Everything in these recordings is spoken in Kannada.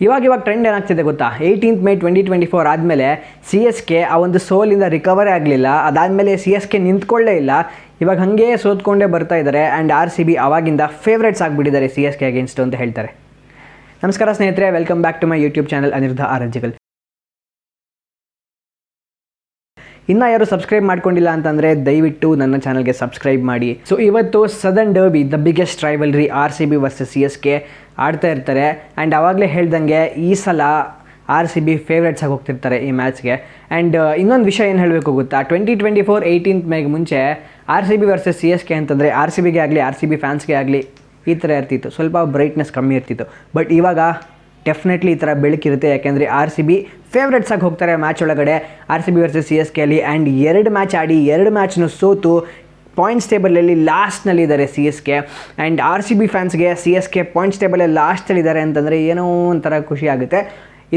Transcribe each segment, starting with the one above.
ಇವಾಗ ಟ್ರೆಂಡ್ ಏನಾಗ್ತಿದೆ ಗೊತ್ತಾ? 18th May 2024 ಆದಮೇಲೆ ಸಿ ಎಸ್ ಕೆ ಆ ಒಂದು ಸೋಲಿಂದ ರಿಕವರೇ ಆಗಲಿಲ್ಲ. ಅದಾದಮೇಲೆ ಸಿ ಎಸ್ ಕೆ ನಿಂತ್ಕೊಳ್ಳೇ ಇಲ್ಲ. ಇವಾಗ ಹಾಗೆ ಸೋತ್ಕೊಂಡೇ ಬರ್ತಾ ಇದ್ದಾರೆ. ಆ್ಯಂಡ್ ಆರ್ ಸಿ ಬಿ ಅವಾಗಿಂದ ಫೇವ್ರೇಟ್ಸ್ ಆಗಿಬಿಟ್ಟಿದ್ದಾರೆ ಸಿ ಎಸ್ ಕೆ ಅಗೇನ್ಸ್ಟ್ ಅಂತ ಹೇಳ್ತಾರೆ. ನಮಸ್ಕಾರ ಸ್ನೇಹಿತರೆ, welcome back to my YouTube channel Aniruddha ಆರಂಜಿಕಲ್. ಇನ್ನು ಯಾರು ಸಬ್ಸ್ಕ್ರೈಬ್ ಮಾಡ್ಕೊಂಡಿಲ್ಲ ಅಂತಂದರೆ ದಯವಿಟ್ಟು ನನ್ನ ಚಾನಲ್ಗೆ ಸಬ್ಸ್ಕ್ರೈಬ್ ಮಾಡಿ. ಸೊ ಇವತ್ತು southern derby, the biggest rivalry R C B versus C S K ಆಡ್ತಾ ಇರ್ತಾರೆ. ಆ್ಯಂಡ್ ಆವಾಗಲೇ ಹೇಳ್ದಂಗೆ ಈ ಸಲ ಆರ್ ಸಿ ಬಿ ಫೇವ್ರೇಟ್ಸ್ ಆಗಿ ಹೋಗ್ತಿರ್ತಾರೆ ಈ ಮ್ಯಾಚ್ಗೆ. ಆ್ಯಂಡ್ ಇನ್ನೊಂದು ವಿಷಯ ಏನು ಹೇಳಬೇಕು ಗೊತ್ತಾ, 2024 18th May ಮುಂಚೆ R C B versus C S K ಅಂತಂದರೆ ಆರ್ ಸಿ ಬಿಗೆ ಆಗಲಿ ಆರ್ ಸಿ ಬಿ ಫ್ಯಾನ್ಸ್ಗೆ ಆಗಲಿ ಈ ಥರ ಇರ್ತಿತ್ತು, ಸ್ವಲ್ಪ ಬ್ರೈಟ್ನೆಸ್ ಕಮ್ಮಿ ಇರ್ತಿತ್ತು. ಬಟ್ ಇವಾಗ ಡೆಫಿನೆಟ್ಲಿ ಈ ಥರ ಬೆಳಕಿರುತ್ತೆ. ಯಾಕೆಂದರೆ ಆರ್ ಸಿ ಬಿ ಫೇವ್ರೇಟ್ಸ್ ಆಗಿ ಹೋಗ್ತಾರೆ ಮ್ಯಾಚ್ ಒಳಗಡೆ R C B versus C S K ಅಲ್ಲಿ. ಆ್ಯಂಡ್ 2 ಮ್ಯಾಚ್ ಆಡಿ 2 ಮ್ಯಾಚ್ನು ಸೋತು ಪಾಯಿಂಟ್ಸ್ ಟೇಬಲಲ್ಲಿ ಲಾಸ್ಟ್ನಲ್ಲಿದ್ದಾರೆ C S K. And R C B ಫ್ಯಾನ್ಸ್ಗೆ ಸಿ ಎಸ್ ಕೆ ಪಾಯಿಂಟ್ಸ್ ಟೇಬಲಲ್ಲಿ ಲಾಸ್ಟಲ್ಲಿದ್ದಾರೆ ಅಂತಂದರೆ ಏನೋ ಒಂಥರ ಖುಷಿ ಆಗುತ್ತೆ.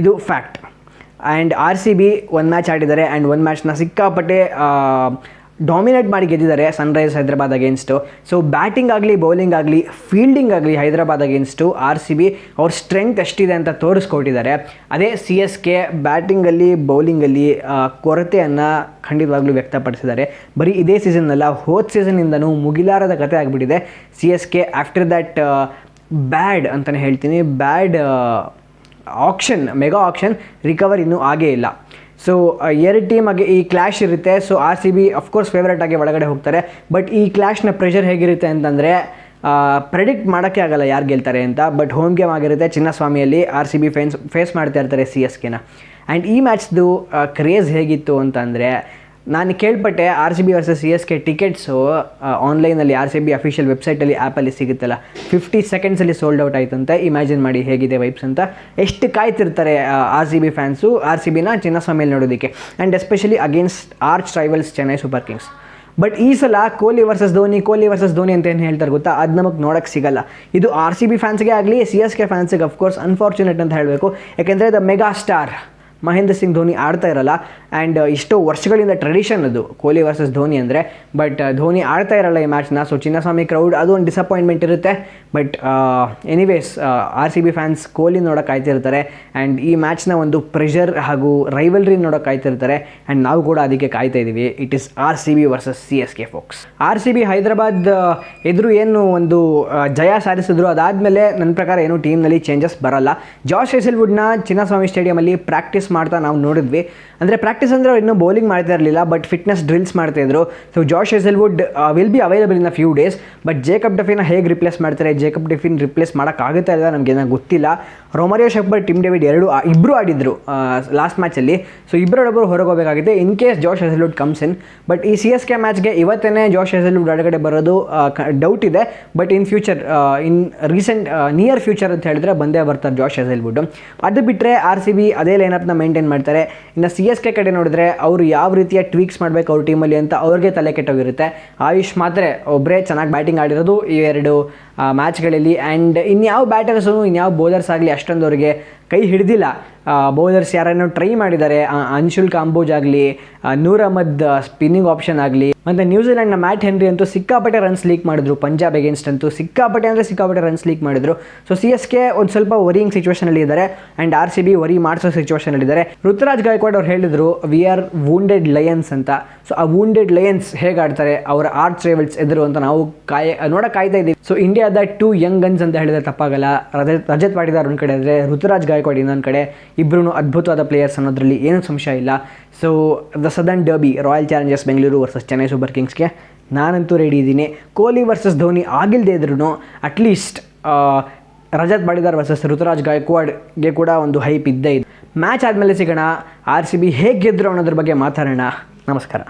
ಇದು fact. And R C B 1 match ಆಡಿದ್ದಾರೆ. ಆ್ಯಂಡ್ 1 ಮ್ಯಾಚ್ನ ಸಿಕ್ಕಾಪಟ್ಟೆ ಡಾಮಿನೇಟ್ ಮಾಡಿ ಗೆದ್ದಿದ್ದಾರೆ Sunrise Hyderabad against. So batting ಆಗಲಿ ಬೌಲಿಂಗ್ ಆಗಲಿ ಫೀಲ್ಡಿಂಗ್ ಆಗಲಿ Hyderabad against R C B ಅವ್ರ ಸ್ಟ್ರೆಂತ್ ಎಷ್ಟಿದೆ ಅಂತ ತೋರಿಸ್ಕೊಟ್ಟಿದ್ದಾರೆ. ಅದೇ ಸಿ ಎಸ್ ಕೆ ಬ್ಯಾಟಿಂಗಲ್ಲಿ ಬೌಲಿಂಗಲ್ಲಿ ಕೊರತೆಯನ್ನು ಖಂಡಿತವಾಗ್ಲೂ ವ್ಯಕ್ತಪಡಿಸಿದ್ದಾರೆ. ಬರೀ ಇದೇ ಸೀಸನ್ನಲ್ಲ, ಹೋದ ಸೀಸನ್ನಿಂದನೂ ಮುಗಿಲಾರದ ಕತೆ ಆಗಿಬಿಟ್ಟಿದೆ C S K. After that bad ಅಂತಲೇ ಹೇಳ್ತೀನಿ, bad auction, mega auction recover ಇನ್ನೂ ಆಗೇ ಇಲ್ಲ. ಸೊ 2 ಟೀಮಾಗೆ ಈ ಕ್ಲ್ಯಾಶ್ ಇರುತ್ತೆ. So R C B of course favourite ಆಗಿ ಒಳಗಡೆ ಹೋಗ್ತಾರೆ. ಬಟ್ ಈ ಕ್ಲ್ಯಾಶ್ನ ಪ್ರೆಷರ್ ಹೇಗಿರುತ್ತೆ ಅಂತಂದರೆ ಪ್ರೆಡಿಕ್ಟ್ ಮಾಡೋಕ್ಕೆ ಆಗಲ್ಲ ಯಾರು ಗೆಲ್ತಾರೆ ಅಂತ. ಬಟ್ ಹೋಮ್ ಗೇಮ್ ಆಗಿರುತ್ತೆ ಚಿನ್ನಸ್ವಾಮಿಯಲ್ಲಿ. ಆರ್ ಸಿ ಬಿ ಫೇಸ್ ಮಾಡ್ತಾ ಇರ್ತಾರೆ ಸಿ ಎಸ್ ಕೆನ. ಆ್ಯಂಡ್ ಈ ಮ್ಯಾಚ್ದು ಕ್ರೇಜ್ ಹೇಗಿತ್ತು ಅಂತಂದರೆ, ನಾನು ಕೇಳ್ಪಟ್ಟೆ R C B versus C S K tickets ಆನ್ಲೈನಲ್ಲಿ ಆರ್ ಸಿ ಬಿ ಅಫಿಷಿಯಲ್ ವೆಬ್ಸೈಟಲ್ಲಿ ಆ್ಯಪಲ್ಲಿ ಸಿಗುತ್ತಲ್ಲ, 50 ಸೆಕೆಂಡ್ಸಲ್ಲಿ ಸೋಲ್ಡ್ ಔಟ್ ಆಯ್ತಂತೆ. ಇಮ್ಯಾಜಿನ್ ಮಾಡಿ ಹೇಗಿದೆ ವೈಬ್ಸ್ ಅಂತ. ಎಷ್ಟು ಕಾಯ್ತಿರ್ತಾರೆ R C B fans R C ಬಿನ ಚಿನ್ನಸ್ವಾಮಿಯಲ್ಲಿ ನೋಡೋದಕ್ಕೆ. And especially against arch rivals Chennai super kings. But ಈ ಸಲ ಕೊಹ್ಲಿ ವರ್ಸಸ್ ಧೋನಿ ಅಂತ ಏನು ಹೇಳ್ತಾರೆ ಗೊತ್ತಾ, ಅದು ನಮಗೆ ನೋಡೋಕ್ಕೆ ಸಿಗಲ್ಲ. ಇದು ಆರ್ ಸಿ ಬಿ ಫ್ಯಾನ್ಸ್ಗೆ ಆಗಲಿ ಸಿ ಎಸ್ ಕೆ ಫ್ಯಾನ್ಸ್ಗೆ ಅಫ್ಕೋರ್ಸ್ ಅನ್ಫಾರ್ಚುನೇಟ್ ಅಂತ ಹೇಳಬೇಕು. ಯಾಕೆಂದರೆ the mega star Mahendra Singh Dhoni ಆಡ್ತಾ ಇರಲ್ಲ. ಆ್ಯಂಡ್ ಇಷ್ಟೋ ವರ್ಷಗಳಿಂದ ಟ್ರೆಡಿಷನ್ ಅದು ಕೊಹ್ಲಿ ವರ್ಸಸ್ ಧೋನಿ ಅಂದರೆ. ಬಟ್ ಧೋನಿ ಆಡ್ತಾ ಇರಲ್ಲ ಈ ಮ್ಯಾಚ್ನ. ಸೊ ಚಿನ್ನಸ್ವಾಮಿ ಕ್ರೌಡ್ ಅದು ಒಂದು ಡಿಸಪಾಯಿಂಟ್ಮೆಂಟ್ ಇರುತ್ತೆ. But anyways R C B fans Kohli ನೋಡೋಕೆ ಕಾಯ್ತಿರ್ತಾರೆ. ಆ್ಯಂಡ್ ಈ ಮ್ಯಾಚ್ನ ಒಂದು ಪ್ರೆಷರ್ ಹಾಗೂ ರೈವಲ್ರಿ ನೋಡೋಕೆ ಕಾಯ್ತಿರ್ತಾರೆ. ಆ್ಯಂಡ್ ನಾವು ಕೂಡ ಅದಕ್ಕೆ ಕಾಯ್ತಾ ಇದ್ದೀವಿ. It is R C B versus C S K folks. R C B Hyderabad ಎದುರು ಏನು ಒಂದು ಜಯ ಸಾಧಿಸಿದ್ರು, ಅದಾದಮೇಲೆ ನನ್ನ ಪ್ರಕಾರ ಏನು ಟೀಮ್ನಲ್ಲಿ ಚೇಂಜಸ್ ಬರಲ್ಲ. ಜಾಶ್ ಹೇಸಲ್ವುಡ್ನ ಚಿನ್ನಸ್ವಾಮಿ ಸ್ಟೇಡಿಯಮಲ್ಲಿ ಪ್ರಾಕ್ಟೀಸ್ ಮಾಡ್ತಾ ನಾವು ನೋಡಿದ್ವಿ. ಅಂದರೆ ಪ್ರಾಕ್ಟೀಸ್ ಅಂದರೆ ಇನ್ನೂ ಬೌಲಿಂಗ್ ಮಾಡ್ತಾ ಇರಲಿಲ್ಲ, ಬಟ್ ಫಿಟ್ನೆಸ್ ಡ್ರಿಲ್ಸ್ ಮಾಡ್ತಾಯಿದ್ರು. So Josh Hazlewood will be available in a few days. But Jacob ಡಫಿನ ಹೇಗೆ ರಿಪ್ಲೇಸ್ ಮಾಡ್ತಾರೆ, ಜೇಕಬ್ ಡಫಿನ್ ರಿಪ್ಲೇಸ್ ಮಾಡೋಕ್ಕಾಗುತ್ತಾ ಇಲ್ಲ ನಮಗೇನೋ ಗೊತ್ತಿಲ್ಲ. ರೊಮಾರಿಯೋ ಶೆಫರ್ಡ್, ಟಿಮ್ ಡೇವಿಡ್ ಇಬ್ಬರು ಆಡಿದ್ರು ಲಾಸ್ಟ್ ಮ್ಯಾಚಲ್ಲಿ. ಸೊ ಇಬ್ಬರೊಬ್ಬರು ಹೊರಗೆ ಹೋಗಬೇಕಾಗಿದೆ in case Josh Hazlewood comes in. But ಈ ಸಿ ಎಸ್ ಕೆ ಮ್ಯಾಚ್ಗೆ ಇವತ್ತೇ ಜಾಶ್ ಹೇಸಲ್ವುಡ್ ಒಳಗಡೆ ಬರೋದು ಡೌಟ್ ಇದೆ. But in future, in recent near future ಅಂತ ಹೇಳಿದ್ರೆ ಬಂದೇ ಬರ್ತಾರೆ ಜಾಶ್ ಹೇಸಲ್ವುಡ್. ಅದು ಬಿಟ್ಟರೆ ಆರ್ ಸಿ ಬಿ ಅದೇ ಲೈನಪ್ನ ಮೇಂಟೈನ್ ಮಾಡ್ತಾರೆ. ಇನ್ನು ಸಿ ಎಸ್ ಕೆ ಕಡೆ ನೋಡಿದ್ರೆ ಅವರು ಯಾವ ರೀತಿಯ ಟ್ವೀಕ್ಸ್ ಮಾಡಬೇಕು ಅವ್ರ ಟೀಮಲ್ಲಿ ಅಂತ ಅವ್ರಿಗೆ ತಲೆ ಕೆಟ್ಟೋಗಿರುತ್ತೆ. ಆಯುಷ್ ಮಾತ್ರ ಒಬ್ಬರೇ ಚೆನ್ನಾಗಿ ಬ್ಯಾಟಿಂಗ್ ಆಡಿರೋದು ಈ 2 ಮ್ಯಾಚ್ಗಳಲ್ಲಿ. ಆ್ಯಂಡ್ ಇನ್ಯಾವ ಬ್ಯಾಟರ್ಸು ಇನ್ಯಾವ ಬೌಲರ್ಸ್ ಆಗಲಿ ಅಷ್ಟೊಂದು ಅವರಿಗೆ ಕೈ ಹಿಡಿದಿಲ್ಲ. ಬೌಲರ್ಸ್ ಯಾರನ್ನೋ ಟ್ರೈ ಮಾಡಿದ್ದಾರೆ, ಅನ್ಶುಲ್ ಕಾಂಬೋಜ್ ಆಗಲಿ, ನೂರ್ ಅಹ್ಮದ್ ಸ್ಪಿನ್ನಿಂಗ್ ಆಪ್ಷನ್ ಆಗಲಿ, ಮತ್ತು ನ್ಯೂಜಿಲೆಂಡ್ನ ಮ್ಯಾಟ್ ಹೆನ್ರಿ ಅಂತೂ ಸಿಕ್ಕಾಪಟ್ಟೆ ರನ್ಸ್ ಲೀಕ್ ಮಾಡಿದ್ರು. ಪಂಜಾಬ್ ಅಗೇನ್ಸ್ಟ್ ಅಂತೂ ಸಿಕ್ಕಾಪಟ್ಟೆ ರನ್ಸ್ ಲೀಕ್ ಮಾಡಿದ್ರು. ಸೊ ಸಿ ಎಸ್ ಕೆ ಒಂದು ಸ್ವಲ್ಪ ವರಿಯಿಂಗ್ ಸಿಚುವೇಷನಲ್ಲಿ ಇದ್ದಾರೆ. And R C B worry ಮಾಡಿಸೋ ಸಿಚುವೇಷನಲ್ಲಿದ್ದಾರೆ. ಋತುರಾಜ್ ಗಾಯಕ್ವಾಡ್ ಅವ್ರು ಹೇಳಿದ್ರು ವಿ ಆರ್ ವೂಂಡೆಡ್ ಲಯನ್ಸ್ ಅಂತ. ಸೊ ಆ ವೂಂಡೆಡ್ ಲಯನ್ಸ್ ಹೇಗೆ ಆಡ್ತಾರೆ ಅವರ ಆರ್ಚ್ ರೈವಲ್ಸ್ ಎದುರು ಅಂತ ನಾವು ನೋಡೋಕೆ ಕಾಯ್ತಾ ಇದ್ದೀವಿ. ಸೊ ಇಂಡಿಯಾದ 2 ಯಂಗ್ ಗನ್ಸ್ ಅಂತ ಹೇಳಿದ್ರೆ ತಪ್ಪಾಗಲ್ಲ. ರಜತ್ ಪಾಟಿದಾರ್ ಒಂದು ಕಡೆ ಅಂದರೆ ಋತುರಾಜ್ ಗಾಯಕ್ವಾಡ್ ಇನ್ನೊಂದು ಕಡೆ, ಇಬ್ಬರೂ ಅದ್ಭುತವಾದ ಪ್ಲೇಯರ್ಸ್ ಅನ್ನೋದ್ರಲ್ಲಿ ಏನೂ ಸಂಶಯ ಇಲ್ಲ. So the southern derby, Royal Challengers Bengaluru versus Chennai Super ಕಿಂಗ್ಸ್ಗೆ ನಾನಂತೂ ರೆಡಿ ಇದ್ದೀನಿ. ಕೊಹ್ಲಿ ವರ್ಸಸ್ ಧೋನಿ ಆಗಿಲ್ಲದೆ ಇದ್ರೂ ಅಟ್ಲೀಸ್ಟ್ ರಜತ್ ಪಾಟಿದಾರ್ ವರ್ಸಸ್ ಋತುರಾಜ್ ಗಾಯಕ್ವಾಡ್ಗೆ ಕೂಡ ಒಂದು ಹೈಪ್ ಇದ್ದೇ ಇದೆ. ಮ್ಯಾಚ್ ಆದಮೇಲೆ ಸಿಗೋಣ. ಆರ್ ಸಿ ಬಿ ಹೇಗೆ ಗೆದ್ದರು ಅನ್ನೋದ್ರ ಬಗ್ಗೆ ಮಾತಾಡೋಣ. ನಮಸ್ಕಾರ.